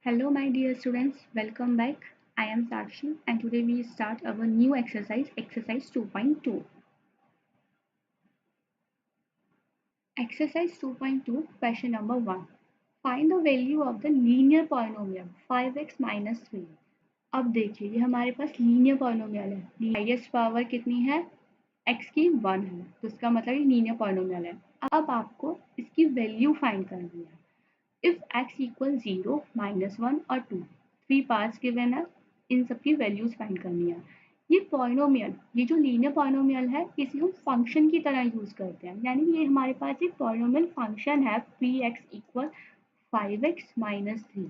Hello, my dear students. Welcome back. I am Sakshi, and today we start our new exercise 2.2. Exercise 2.2, question number 1. Find the value of the linear polynomial 5x minus 3. अब देखिए, ये हमारे पास linear polynomial है। Highest power कितनी है? x की 1 है, तो इसका मतलब ये लीनियर पॉलिनोमियल है। अब आपको इसकी वैल्यू फाइंड करनी है। If x equal 0, -1 और 2, 3 पार्ट्स गिवन है, इन सब की वैल्यूज फाइंड करनी है। ये पॉलिनोमियल, ये जो लीनियर पॉलिनोमियल है, इसे हम फंक्शन की तरह यूज करते हैं। यानी ये हमारे पास एक पॉलिनोमियल फंक्शन है px इक्वल 5x माइनस 3।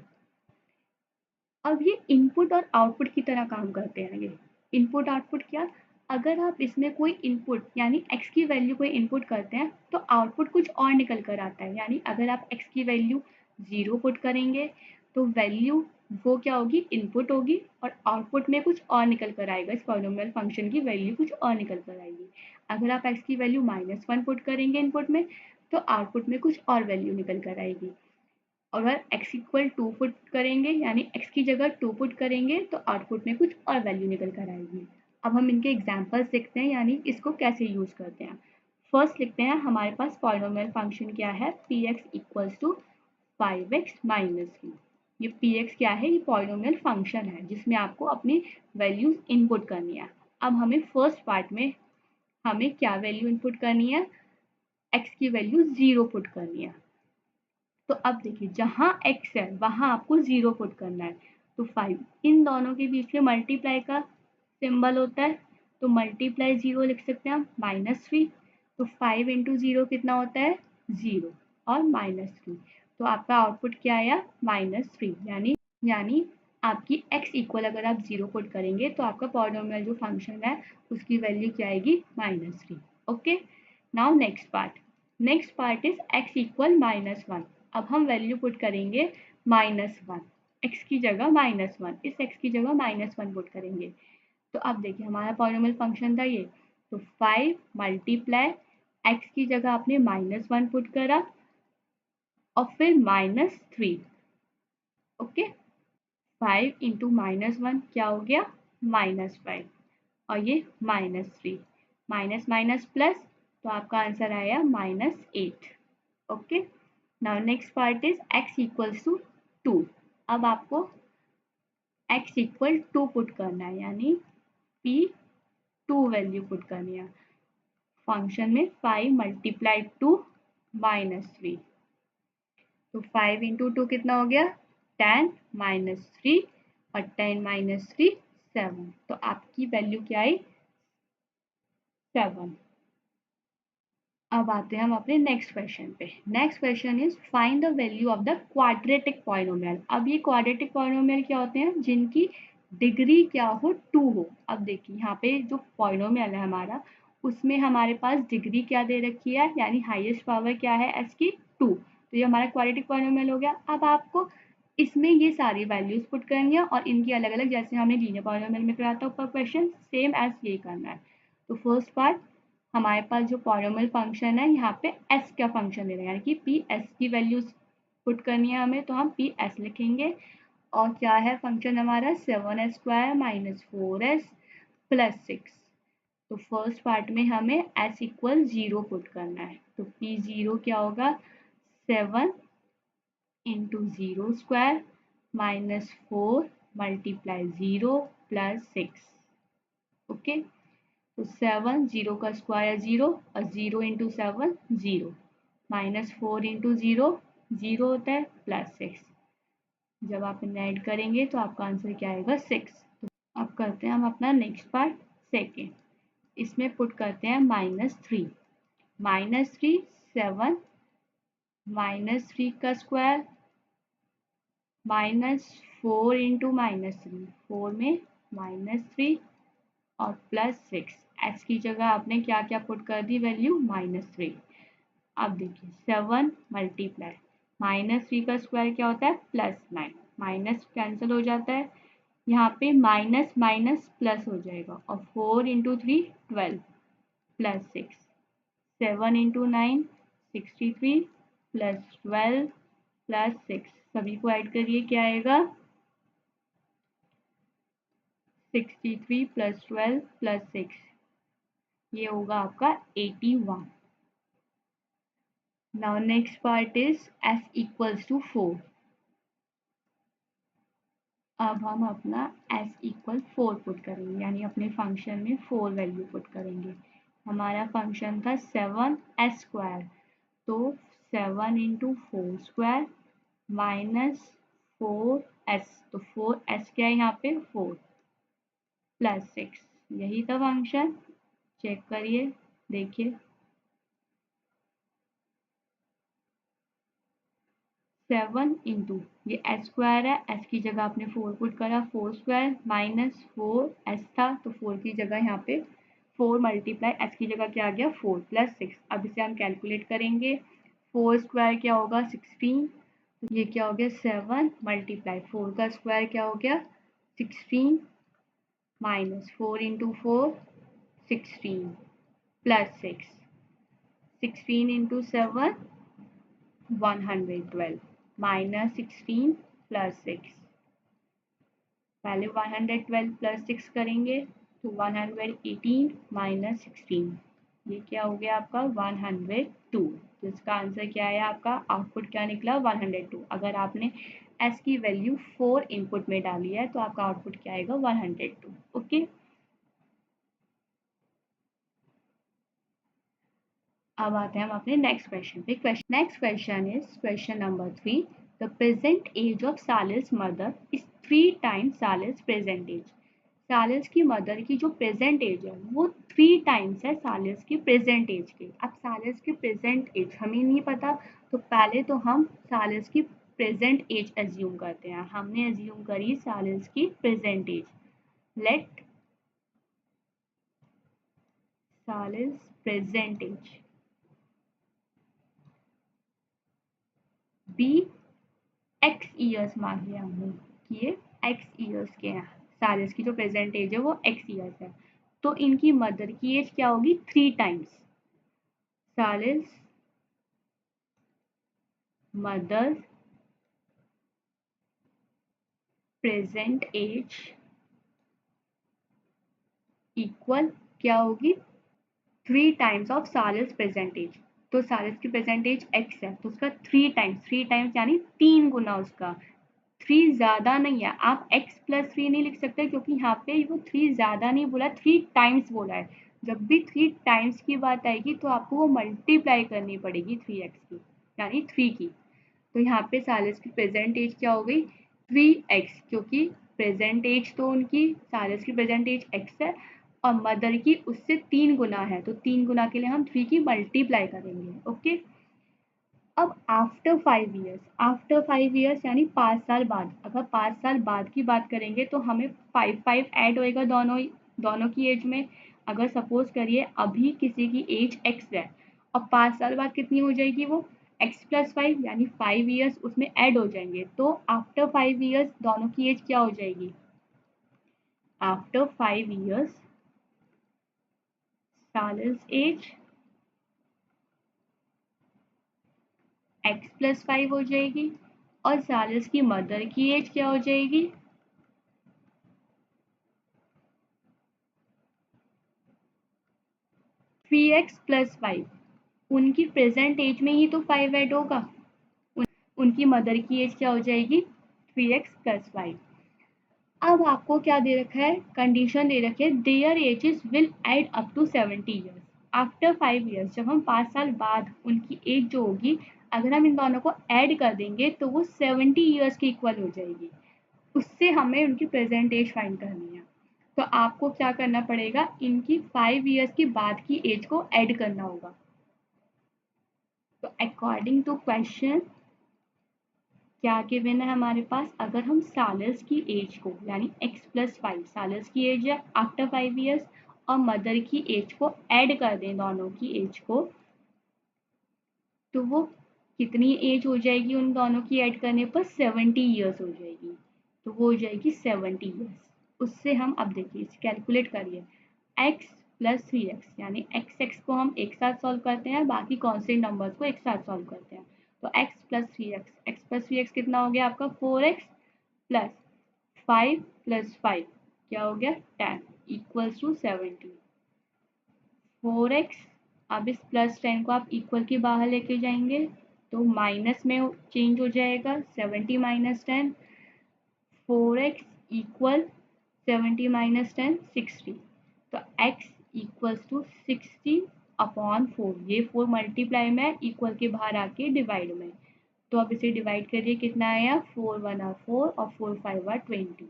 अब ये इनपुट और आउटपुट की तरह काम करते हैं। ये इनपुट आउटपुट क्या? अगर आप इसमें कोई इनपुट यानी x की वैल्यू कोई इनपुट करते हैं तो आउटपुट कुछ और निकल कर आता है। यानी अगर आप x की वैल्यू 0 पुट करेंगे तो वैल्यू वो क्या होगी? इनपुट होगी और आउटपुट में कुछ और निकल कर आएगा। इस पॉलिनोमियल फंक्शन की वैल्यू कुछ और निकल कर आएगी। अगर आप x की वैल्यू -1 पुट करेंगे इनपुट में तो आउटपुट में कुछ और वैल्यू निकल कर आएगी। अगर x इक्वल 2 पुट करेंगे यानी x की जगह 2 पुट करेंगे तो आउटपुट में कुछ और वैल्यू निकल कर आएगी। अब हम इनके एग्जांपल्स देखते हैं, यानी इसको कैसे यूज करते हैं। फर्स्ट लिखते हैं, हमारे पास पॉलिनोमियल फंक्शन क्या है? px equals to 5x minus 3। ये px क्या है? ये पॉलिनोमियल फंक्शन है जिसमें आपको अपनी वैल्यूज इनपुट करनी है। अब हमें फर्स्ट पार्ट में हमें क्या वैल्यू इनपुट करनी है? x की वैल्यू 0 पुट करनी है। तो अब देखिए, जहाँ x है वहाँ आपको 0 पुट करना है। तो 5, इन दोनों के बीच में मल्टीप्लाई का सिंबल होता है, तो मल्टीप्लाई 0 लिख सकते हैं हम -3। तो 5 इंटू 0 कितना होता है? 0 और -3। तो आपका आउटपुट क्या आया? -3। यानी आपकी x इक्वल अगर आप 0 पुट करेंगे तो आपका पॉलिनोमियल जो फंक्शन है उसकी वैल्यू क्या आएगी? -3। Okay, now next part is x equal -1। अब हम वैल्यू पुट करेंगे -1, x की जगह -1, इस x की जगह -1 पुट करेंगे। तो अब देखिए, हमारा पॉलिनोमियल फंक्शन था ये। तो 5 मल्टीप्लाई x की जगह आपने -1 पुट करा और फिर -3। ओके, 5 इंटू -1 क्या हो गया? -5 और ये -3, माइनस माइनस प्लस, तो आपका आंसर आया -8। Okay, now next part is x equals to 2। अब आपको x इक्वल 2 पुट करना है, यानी p2 वैल्यू पुट करनी है। फंक्शन में 5 मल्टीप्लाई 2 -3, तो 5 इंटू 2 कितना हो गया? 10 -3 और 10 -3 7। तो आपकी वैल्यू क्या आई? 7। अब आते हैं हम अपने नेक्स्ट क्वेश्चन पे। Next question is find the value of the quadratic polynomial. अब ये क्वाड्रेटिक पॉलिनोमियल क्या होते हैं? जिनकी डिग्री क्या हो? 2 हो। अब देखिए, यहाँ पे जो पॉलिनोमियल है हमारा, उसमें हमारे पास डिग्री क्या दे रखी है, यानी हाईएस्ट पावर क्या है s की? 2। तो ये हमारा क्वाड्रेटिक पॉलिनोमियल हो गया। अब आपको इसमें ये सारी वैल्यूज पुट करनी है और इनकी अलग अलग, जैसे हमने लीनियर पॉलिनोमियल में कराया था ऊपर क्वेश्चन, सेम एज ये करना है। तो फर्स्ट पार्ट, हमारे पास जो पॉलिनोमियल फंक्शन है यहाँ पे s का फंक्शन ले रहे हैं, यानी कि पी एस की वैल्यूज पुट करनी है हमें, तो हम पी एस लिखेंगे। और क्या है फंक्शन हमारा? 7s² minus 4s plus 6। तो फर्स्ट पार्ट में हमें s इक्वल 0 पुट करना है, तो p0 क्या होगा? 7 into 0² minus 4 multiply 0 plus 6। Okay, तो 7, 0 का स्क्वायर 0 और 0 इंटू 7 0, माइनस 4 इंटू 0 0 होता है, प्लस 6। जब आप इन्हें ऐड करेंगे तो आपका आंसर क्या आएगा? 6। तो अब करते हैं हम अपना नेक्स्ट पार्ट सेकेंड। इसमें पुट करते हैं -3। -3, 7 -3 का स्क्वायर -4 इंटू -3, 4 में -3 और +6। x की जगह आपने क्या क्या पुट कर दी? वैल्यू -3। अब देखिए, 7 मल्टीप्लाई -3 का स्क्वायर क्या होता है? +9, माइनस कैंसिल हो जाता है, यहाँ पे माइनस माइनस प्लस हो जाएगा और 4 into 3 12 plus 6, 7 into 9 63 plus 12 plus 6, सभी को ऐड करिए, क्या आएगा 63 + 12 + 6, ये होगा आपका 81। Now next part is s = 4। अब हम अपना s = 4 पुट करेंगे, यानी अपने फंक्शन में 4 वैल्यू पुट करेंगे। हमारा फंक्शन था 7s², तो 7 × 4² माइनस 4s, तो 4s क्या है यहाँ पे 4 + 6, यही था फंक्शन। चेक करिए, देखिए 7 × ये s² है, s की जगह आपने 4 पुट करा, 4² माइनस 4s था, तो 4 की जगह यहाँ पे 4 मल्टीप्लाई s की जगह क्या आ गया 4 + 6। अब इसे हम कैलकुलेट करेंगे, 4² क्या होगा 16, ये क्या हो गया 7 मल्टीप्लाई 4 का स्क्वायर क्या हो गया 16 माइनस 4 × 4 16 + 6, 16 × 7 112 माइनस 16 + 6, पहले 112 + 6 करेंगे तो 118 माइनस 16, ये क्या हो गया आपका 102। तो इसका आंसर क्या है, आपका आउटपुट क्या निकला 102। अगर आपने s की वैल्यू 4 इनपुट में डाली है तो आपका आउटपुट क्या आएगा 102। ओके, अब आते हैं हम अपने नेक्स्ट क्वेश्चन पे। Next question is question number 3। The present age of Salis mother is 3 times Salis present age. Salis की मदर की जो प्रेजेंट एज है वो 3 टाइम्स है सालिस की प्रेजेंट एज की। अब सालिस की प्रेजेंट एज हमें नहीं पता, तो पहले तो हम सालिस की प्रेजेंट एज एज्यूम करते हैं। हमने एज्यूम करी सालिस की present age. Let Salis present age be x years मान लिया हमने कि ये x ईयर्स के हैं। सालिस की जो प्रेजेंट एज है वो x ईयर्स है, तो इनकी मदर की एज क्या होगी 3 times. Salis mother present age equal क्या होगी 3 times of Salis present age. तो सालिस की प्रेजेंट एज x है, तो उसका 3 टाइम्स यानी 3 गुना उसका। 3 ज़्यादा नहीं है, आप x + 3 नहीं लिख सकते क्योंकि यहाँ पे वो 3 ज़्यादा नहीं बोला, 3 टाइम्स बोला है। जब भी 3 टाइम्स की बात आएगी तो आपको वो मल्टीप्लाई करनी पड़ेगी 3x की, यानी 3 की। तो यहाँ पे सालिस की प्रेजेंट एज क्या हो गई 3x, क्योंकि प्रेजेंट एज तो उनकी सालिस की प्रेजेंट एज x है और मदर की उससे 3 गुना है, तो 3 गुना के लिए हम 3 की मल्टीप्लाई करेंगे। ओके, अब आफ्टर 5 ईयर्स यानी 5 साल बाद, अगर 5 साल बाद की बात करेंगे तो हमें 5 ऐड होएगा दोनों की एज में। अगर सपोज करिए अभी किसी की एज x है और 5 साल बाद कितनी हो जाएगी वो x + 5, यानी 5 ईयर्स उसमें ऐड हो जाएंगे। तो आफ्टर 5 ईयर्स दोनों की एज क्या हो जाएगी, आफ्टर 5 ईयर्स सालिस एज x + 5 हो जाएगी और सालिस की मदर की एज क्या हो जाएगी 3x + 5। उनकी प्रेजेंट एज में ही तो 5 ऐड होगा, उनकी मदर की एज क्या हो जाएगी 3x + 5। अब आपको क्या दे रखा है, कंडीशन दे रखी है their ages will add up to 70 years. After 5 years, जब हम 5 साल बाद उनकी एज जो होगी अगर हम इन दोनों को ऐड कर देंगे तो वो 70 ईयर्स की इक्वल हो जाएगी। उससे हमें उनकी प्रेजेंट एज फाइंड करनी है। तो आपको क्या करना पड़ेगा, इनकी 5 ईयर्स की बाद की एज को ऐड करना होगा। तो अकॉर्डिंग टू क्वेश्चन क्या गिवन है हमारे पास, अगर हम सालिस की एज को यानी x + 5, सालिस की एज है आफ्टर 5 ईयर्स, और मदर की एज को ऐड कर दें दोनों की एज को, तो वो कितनी एज हो जाएगी उन दोनों की ऐड करने पर 70 ईयर्स हो जाएगी। तो वो हो जाएगी 70 ईयर्स। उससे हम अब देखिए कैलकुलेट करिए x + 3x, यानी x को हम एक साथ सॉल्व करते हैं, बाकी कॉन्स्टेंट नंबर्स को एक साथ सॉल्व करते हैं। तो x plus 3x, x plus 3x कितना हो गया आपका 4x प्लस 5 प्लस 5 क्या हो गया 10 इक्वल्स टू 70। 4x, अब इस प्लस 10 को आप इक्वल के बाहर लेके जाएंगे तो माइनस में चेंज हो जाएगा 70 माइनस 10, 4x इक्वल 70 माइनस 10 60। तो x इक्वल्स टू 60 अपॉन 4, ये 4 मल्टीप्लाई में इक्वल के बाहर आके डिवाइड में, तो अब इसे डिवाइड करिए कितना आया 4 1 are 4 और 4 5 are 20।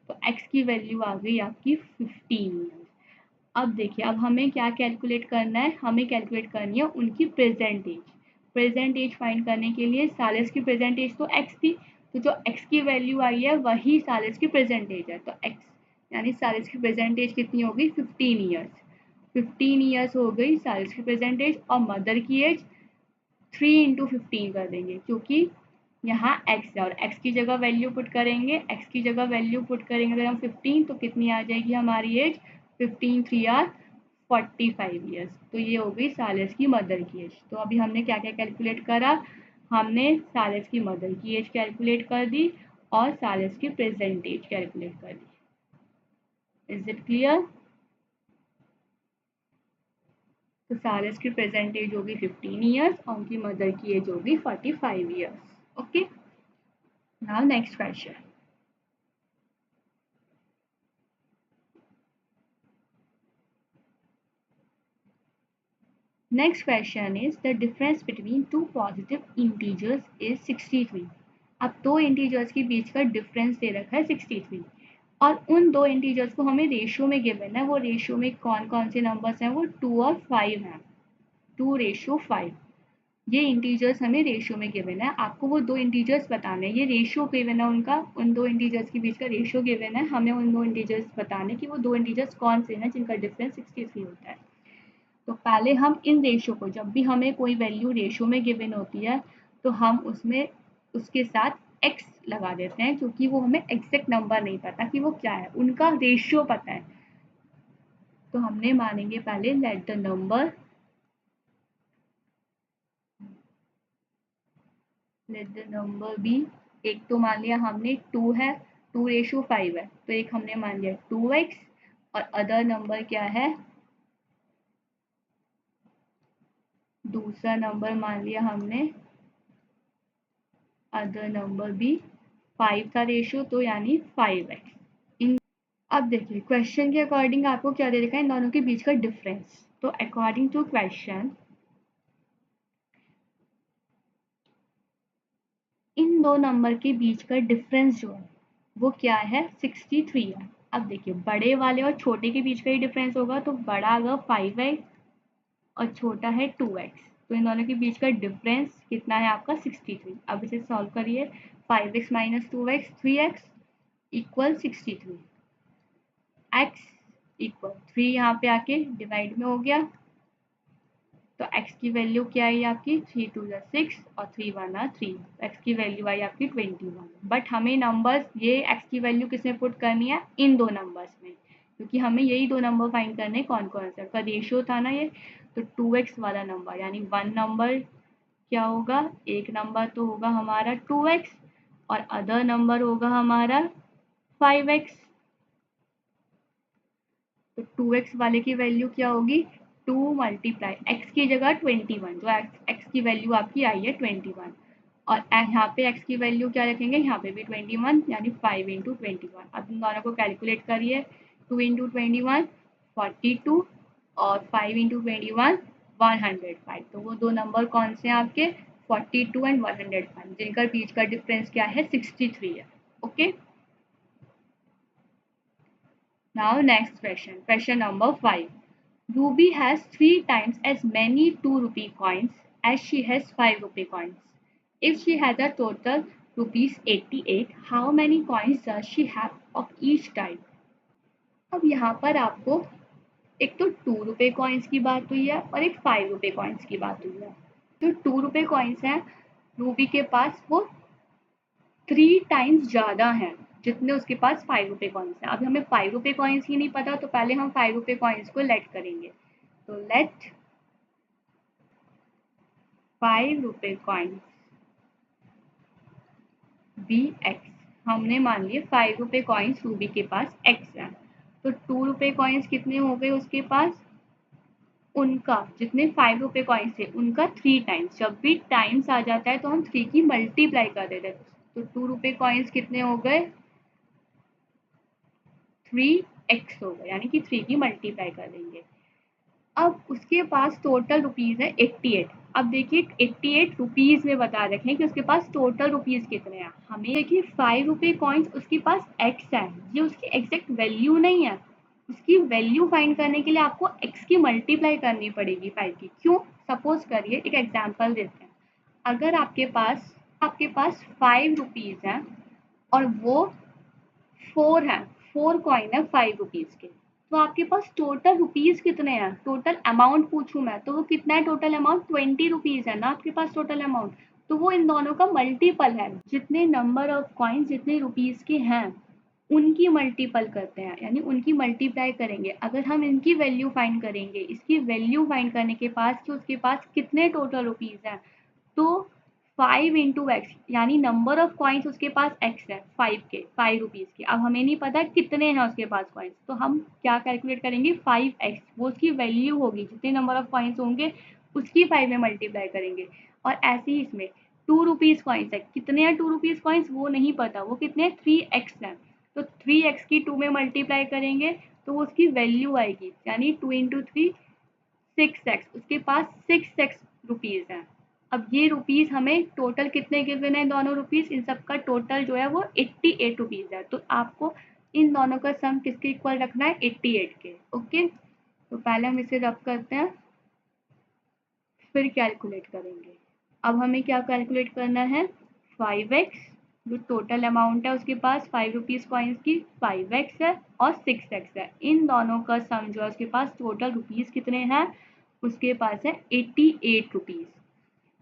तो x की वैल्यू आ गई आपकी 15। अब देखिए अब हमें क्या कैलकुलेट करना है, हमें कैलकुलेट करनी है उनकी present age. Present age find करने के लिए सालिस की प्रेजेंट एज तो x थी, तो जो x की वैल्यू आई है वही सालिस की प्रेजेंट एज है, तो x यानी सालिस की प्रेजेंट एज कितनी हो गई 15 ईयर्स। 15 ईयर्स हो गई सालिस की प्रेजेंट एज, और मदर की एज 3 इंटू 15 कर देंगे क्योंकि यहाँ x है और x की जगह वैल्यू पुट करेंगे, x की जगह वैल्यू पुट करेंगे अगर हम 15 तो कितनी आ जाएगी हमारी एज 15 3 आर 45 ईयर्स। तो ये हो गई सालिस की मदर की एज। तो अभी हमने क्या क्या कैलकुलेट करा, हमने सालिस की मदर की एज कैलकुलेट कर दी और सालिस की प्रेजेंट एज कैलकुलेट कर दी। Is it clear? तो सालिस की प्रेजेंट एज होगी 15 ईयर्स और उनकी मदर की एज होगी 45 years. Okay, now next question. Next question is the difference between two positive integers is 63। अब दो इंटीजर्स के बीच का डिफरेंस दे रखा है 63 और उन दो इंटीजर्स को हमें रेशियो में गिवन है। वो रेशियो में कौन कौन से नंबर्स हैं, वो 2 और 5 हैं। 2:5 ये इंटीजर्स हमें रेशियो में गिवन है। आपको वो दो इंटीजर्स बताने हैं, ये रेशियो गिवन है उनका, उन दो इंटीजर्स के बीच का रेशियो गिवन है, हमें उन दो इंटीजर्स बताने कि वो दो इंटीजर्स कौन से हैं जिनका डिफरेंस 63 होता है। तो पहले हम इन रेशियो को, जब भी हमें कोई वैल्यू रेशियो में गिवन होती है तो हम उसमें उसके साथ x लगा देते हैं क्योंकि वो हमें एग्जैक्ट नंबर नहीं पता कि वो क्या है, उनका रेशियो पता है। तो हमने मानेंगे पहले लेट द नंबर बी, एक तो मान लिया हमने 2 है, 2:5 है, तो एक हमने मान लिया 2x और अदर नंबर क्या है, दूसरा नंबर मान लिया हमने अदर नंबर भी 5 था रेशियो, तो यानी 5x। इन अब देखिए क्वेश्चन के अकॉर्डिंग आपको क्या दे रखा है, इन दोनों के बीच का डिफरेंस। तो अकॉर्डिंग टू क्वेश्चन इन दो नंबर के बीच का डिफरेंस जो है वो क्या है 63 है। अब देखिए बड़े वाले और छोटे के बीच का ही डिफरेंस होगा, तो बड़ा अगर 5x और छोटा है 2x, तो इन दोनों के बीच का डिफरेंस कितना है आपका 63। अब इसे सॉल्व करिए, 5x minus 2x 3x equal 63, x equal 3 यहाँ पे आके डिवाइड में हो गया, तो x की वैल्यू क्या आई आपकी 3 2 6 और 3 1 3, x की वैल्यू आई आपकी 21। बट हमें नंबर्स ये x की वैल्यू किसमें पुट करनी है, इन दो नंबर्स में, क्योंकि हमें यही दो नंबर फाइंड करने कौन कौन सा का रेशियो था ना ये। तो 2x वाला नंबर यानी 1 नंबर क्या होगा, एक नंबर तो होगा हमारा 2x और अदर नंबर होगा हमारा 5x। तो 2x वाले की वैल्यू क्या होगी 2 मल्टीप्लाई x की जगह 21, जो x की वैल्यू आपकी आई है 21, और यहाँ पे x की वैल्यू क्या रखेंगे, यहाँ पे भी 21 यानी 5 इंटू 21। अब इन दोनों को कैलकुलेट करिए, 2 इंटू 21 42 और 5 इंटू 21 105। तो वो दो नंबर कौन से हैं आपके 42 एंड 105, जिनका बीच का डिफरेंस क्या है 63 है। Okay, now next question, question number 5. Ruby has 3 times as many 2 rupee coins as she has 5 rupee coins. If she has a total rupees 88, how many coins does she have of each type? अब यहाँ पर आपको एक तो 2 रुपए coins की बात हुई है और एक 5 रुपए कॉइन्स की बात हुई है। जो 2 रुपए कॉइन्स हैं रूबी के पास वो 3 टाइम्स ज़्यादा हैं जितने उसके पास 5 रुपए कॉइन्स हैं। अभी हमें 5 रुपए कॉइन्स ही नहीं पता, तो पहले हम 5 रुपए कॉइन्स को लेट करेंगे। तो लेट 5 रुपए कॉइन्स बी एक्स। हमने मान लिए 5 रुपए कॉइन्स रूबी के पास एक्स है, तो 2 रुपए कॉइन्स कितने हो गए उसके पास, उनका जितने 5 रुपए कॉइन्स थे उनका 3 टाइम्स। जब भी टाइम्स आ जाता है तो हम 3 की मल्टीप्लाई कर देते हैं, तो 2 रुपए कॉइन्स कितने हो गए, 3x हो गए, यानी कि 3 की मल्टीप्लाई कर देंगे। अब उसके पास टोटल रुपीज है 88। अब देखिए 88 रुपीज में बता रखे हैं कि उसके पास टोटल रुपीज कितने हैं। हमें देखिए 5 रुपए कॉइन्स उसके पास x है, ये उसकी एग्जैक्ट वैल्यू नहीं है। उसकी वैल्यू फाइंड करने के लिए आपको x की मल्टीप्लाई करनी पड़ेगी 5 की। क्यों? सपोज करिए एक एग्जांपल देते हैं। अगर आपके पास 5 रुपीज है और वो 4 है, 4 कॉइन है 5 रुपीज के, तो आपके पास टोटल रुपीज कितने हैं, टोटल अमाउंट पूछूं मैं तो वो कितना है, टोटल अमाउंट 20 रुपीज है ना आपके पास टोटल अमाउंट। तो वो इन दोनों का मल्टीपल है, जितने नंबर ऑफ कॉइन जितने रुपीज के हैं उनकी मल्टीपल करते हैं, यानी उनकी मल्टीप्लाई करेंगे। अगर हम इनकी वैल्यू फाइंड करेंगे, इसकी वैल्यू फाइंड करने के पास कि उसके पास कितने टोटल रुपीज हैं, तो 5 इंटू एक्स, यानी नंबर ऑफ कॉइन्स उसके पास एक्स है 5 के, 5 रुपीज के। अब हमें नहीं पता कितने हैं उसके पास कॉइन्स, तो हम क्या कैलकुलेट करेंगे, 5x, वो उसकी वैल्यू होगी, जितने नंबर ऑफ कॉइन्स होंगे उसकी 5 में मल्टीप्लाई करेंगे। और ऐसे ही इसमें 2 रुपीज कॉइन्स है, कितने हैं 2 रुपीज कॉइन्स वो नहीं पता, वो कितने 3x है, तो 3x की 2 में मल्टीप्लाई करेंगे तो वो उसकी वैल्यू आएगी, यानी 2 इंटू 3 6x, उसके पास 6x रुपीज है। अब ये रुपीज हमें टोटल कितने गिवन है, दोनों रुपीज, इन सब का टोटल जो है वो 88 रुपीज है। तो आपको इन दोनों का सम किसके इक्वल रखना है, 88 के। ओके, तो पहले हम इसे रब करते हैं फिर कैलकुलेट करेंगे। अब हमें क्या कैलकुलेट करना है, 5x, जो टोटल अमाउंट है उसके पास 5 रुपीज कॉइन्स की, 5x है और 6x है, इन दोनों का सम जो है उसके पास टोटल रुपीज कितने हैं, उसके पास है 88 रुपीज।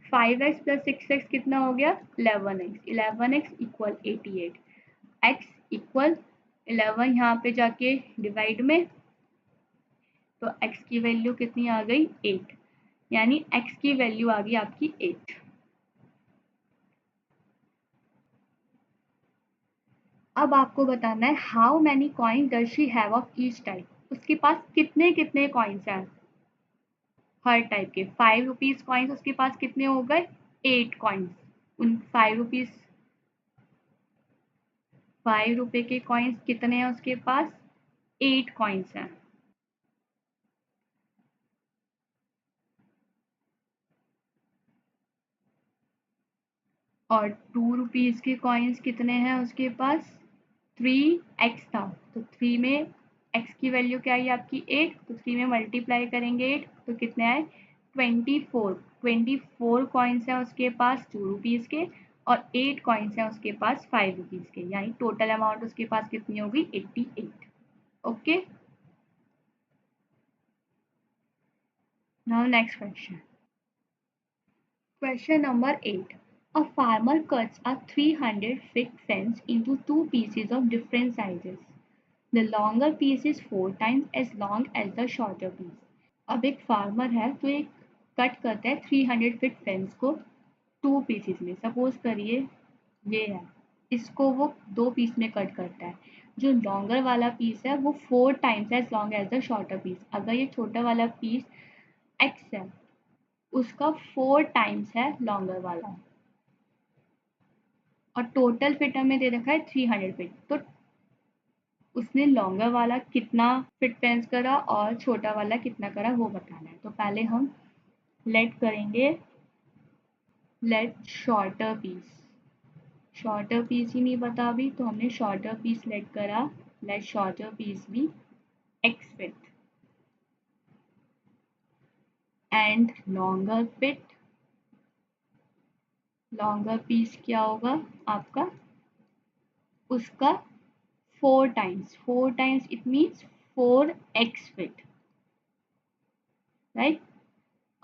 5x प्लस 6x कितना हो गया, 11x, 11x equal 88, x equal 11, यहाँ पे जाके डिवाइड में, तो x की वैल्यू कितनी आ गई, 8, यानी x की वैल्यू आ गई आपकी 8। अब आपको बताना है how many coin does she have of each type, उसके पास कितने कितने कॉइन्स हैं हर टाइप के। 5 रुपीज कॉइन्स उसके पास कितने हो गए, 8 कॉइन्स। उन 5 रुपए के कॉइन्स कितने हैं उसके पास, 8 कॉइन्स हैं। और 2 रुपीज के कॉइन्स कितने हैं उसके पास, 3x था, तो 3 में x की वैल्यू क्या आई आपकी 8, तो 3 में मल्टीप्लाई करेंगे 8 तो कितने आए, 24। 24 कॉइन्स हैं उसके पास 2 रुपीज के और 8 कॉइन्स हैं उसके पास 5 रुपीज के, यानी टोटल अमाउंट उसके पास कितनी होगी, 88। Okay, now next question. Question number 8. A farmer cuts a 300 feet fence into two pieces of different sizes. The longer piece is 4 times as long as the shorter piece. अब एक farmer है तो एक cut करता है 300 feet fence को 2 pieces में। Suppose करिए ये है, इसको वो 2 पीस में कट करता है। जो लॉन्गर वाला पीस है वो 4 times as long as the shorter piece. अगर ये छोटा वाला पीस x है, उसका 4 टाइम्स है लॉन्गर वाला, और टोटल फिट हमें दे रखा है 300 फिट, तो उसने लॉन्गर वाला कितना फिट फेंस करा और छोटा वाला कितना करा वो बताना है। तो पहले हम लेट करेंगे, let shorter piece, shorter piece ही नहीं पता अभी तो हमने शॉर्टर पीस लेट करा, लेट शॉर्टर पीस भी x feet and longer feet, longer piece क्या होगा आपका, उसका 4 times, 4 times it means 4x feet, right.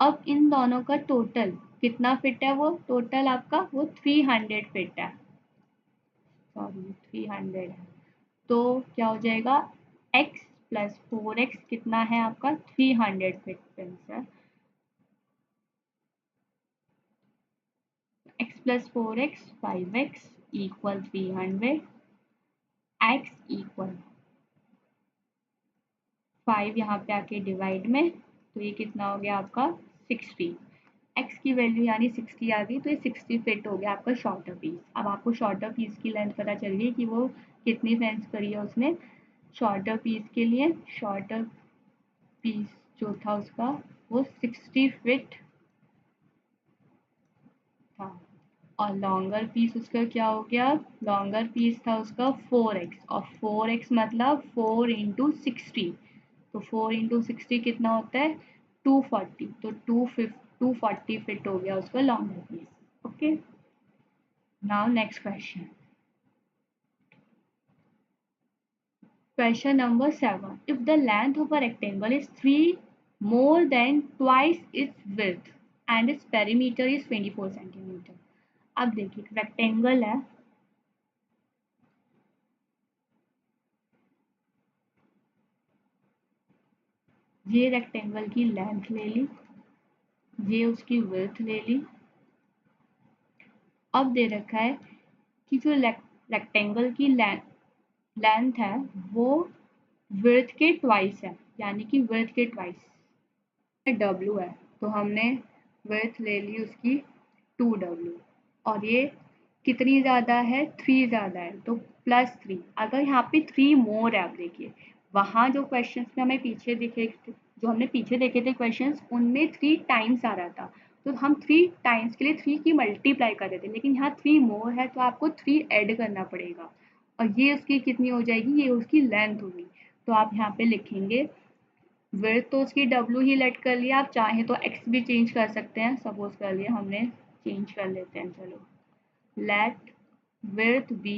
अब इन दोनों का टोटल कितना फिट है, वो टोटल आपका वो 300 फिट है, सॉरी 300 है, तो क्या हो जाएगा, x प्लस 4x कितना है आपका 300 फिट फेंस है, x plus 4x 5x equal 300, x equal 5 यहाँ पे आके डिवाइड में, तो ये कितना हो गया आपका 60। x की वैल्यू यानी 60 आ गई, तो ये 60 फिट हो गया आपका शॉर्टर पीस। अब आपको शॉर्टर पीस की लेंथ पता चल गई कि वो कितनी फेंस करी है उसने। शॉर्टर पीस के लिए शॉर्टर पीस जो था उसका वो 60 फिट था, और लॉन्गर पीस उसका क्या हो गया, लॉन्गर पीस था उसका 4x, और 4x मतलब 4 इंटू 60, तो 4 इंटू 60 कितना होता है 240, तो 240 फिट हो गया उसका longer piece. Okay, now next question, question number 7, if the length of a rectangle is 3 more than twice its width and its perimeter is 24 centimeter। अब देखिए रेक्टेंगल है, ये रेक्टेंगल की लेंथ ले ली, ये उसकी विड्थ ले ली। अब दे रखा है कि जो रेक्टेंगल की लेंथ है वो विड्थ के ट्वाइस है, यानी कि विड्थ के ट्वाइस W है, तो हमने विड्थ ले ली उसकी 2W, और ये कितनी ज़्यादा है 3 ज़्यादा है, तो +3। अगर यहाँ पे 3 मोर है, आप देखिए वहाँ जो क्वेश्चंस में हमें पीछे दिखे, जो हमने पीछे देखे थे क्वेश्चंस, उनमें 3 टाइम्स आ रहा था, तो हम 3 टाइम्स के लिए 3 की मल्टीप्लाई कर रहे थे, लेकिन यहाँ 3 मोर है तो आपको 3 ऐड करना पड़ेगा, और ये उसकी कितनी हो जाएगी, ये उसकी लेंथ होगी। तो आप यहाँ पे लिखेंगे विड्थ तो उसकी W ही लेट कर लिया, आप चाहें तो x भी चेंज कर सकते हैं, सपोज कर लिया हमने, चेंज कर लेते हैं, चलो let width be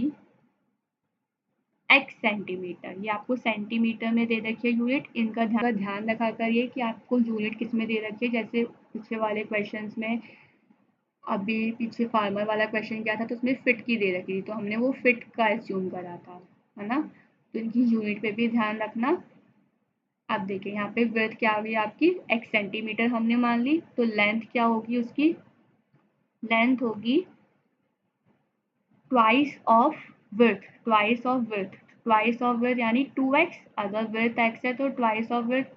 x centimetre, ये आपको सेंटीमीटर में दे रखी है यूनिट, इनका ध्यान रखा करिए कि आपको यूनिट किस में दे रखी है। जैसे पिछले वाले क्वेश्चंस में, अभी पीछे फार्मर वाला क्वेश्चन क्या था, तो उसमें फिट की दे रखी थी, तो हमने वो फिट का एज्यूम करा था, है ना, तो इनकी यूनिट पे भी ध्यान रखना। अब देखिए यहाँ पे विड्थ क्या हुई आपकी x सेंटीमीटर हमने मान ली, तो लेंथ क्या होगी उसकी, लेंथ होगी twice of width, twice of width, twice of width यानी 2x, अगर विड्थ x है तो ट्वाइस ऑफ विड्थ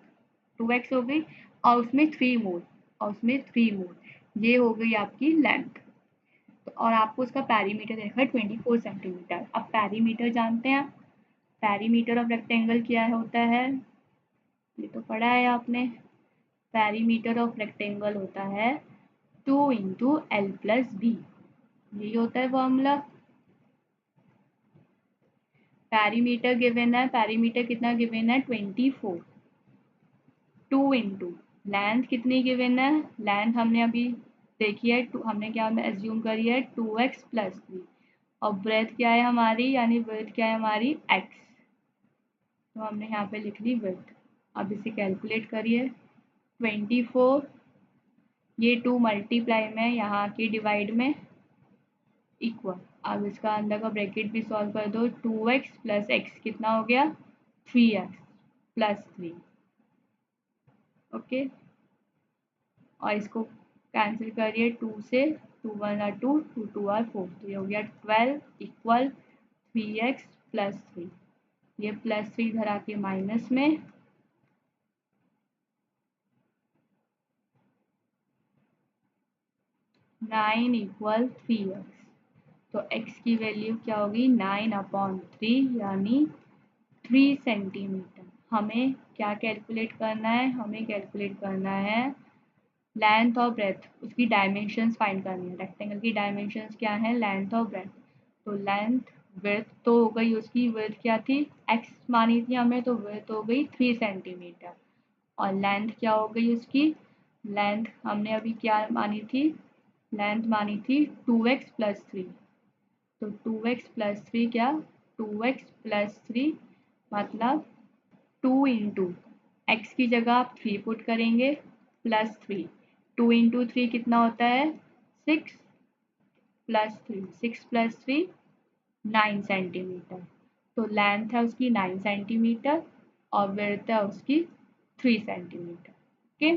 2x हो गई, और उसमें 3 मोर, और उसमें 3 मोर, ये हो गई आपकी लेंथ। और आपको उसका पैरीमीटर देखा है 24 सेंटीमीटर। अब पैरीमीटर जानते हैं, पैरीमीटर ऑफ रेक्टेंगल क्या होता है, ये तो पढ़ा है आपने, पैरीमीटर ऑफ रेक्टेंगल होता है 2 इंटू एल प्लस बी, यही होता है फॉर्मूला। पैरीमीटर गिवन है, पैरीमीटर कितना गिवन है 24, 2 इंटू लेंथ कितनी गिवन है, लेंथ हमने अभी देखी है, हमने क्या एज्यूम करी है 2x प्लस 3, और ब्रेथ क्या है हमारी, यानी ब्रेथ क्या है हमारी x, तो हमने यहाँ पे लिख ली ब्रेथ। अब इसे कैलकुलेट करिए, 24, ये 2 मल्टीप्लाई में यहाँ की डिवाइड में इक्वल, अब इसका अंदर का ब्रैकेट भी सॉल्व कर दो, 2x प्लस x कितना हो गया 3x प्लस 3। ओके, और इसको कैंसिल करिए 2 से, 2 1 आर 2, 2 2 आर 4, तो ये हो गया 12 इक्वल 3x प्लस 3, ये प्लस 3 इधर आके माइनस में, 9 इक्वल 3x, तो x की वैल्यू क्या होगी 9/3 यानी 3 सेंटीमीटर। हमें क्या कैलकुलेट करना है, हमें कैलकुलेट करना है लेंथ और ब्रेथ, उसकी डायमेंशंस फाइंड करनी है। रेक्टेंगल की डायमेंशंस क्या है, लेंथ और ब्रेथ, तो लेंथ ब्रेथ तो हो गई उसकी, ब्रेथ क्या थी x मानी थी हमें, तो ब्रेथ हो गई 3 सेंटीमीटर, और लेंथ क्या हो गई उसकी, लेंथ हमने अभी क्या मानी थी, लेंथ मानी थी 2x प्लस 3, तो 2x प्लस 3 क्या, 2x प्लस 3 मतलब 2 इंटू एक्स की जगह आप 3 पुट करेंगे प्लस 3, 2 इंटू 3 कितना होता है 6 प्लस 3, 6 प्लस 3 9 सेंटीमीटर, तो लेंथ है उसकी 9 सेंटीमीटर और विड्थ है उसकी 3 सेंटीमीटर। ओके,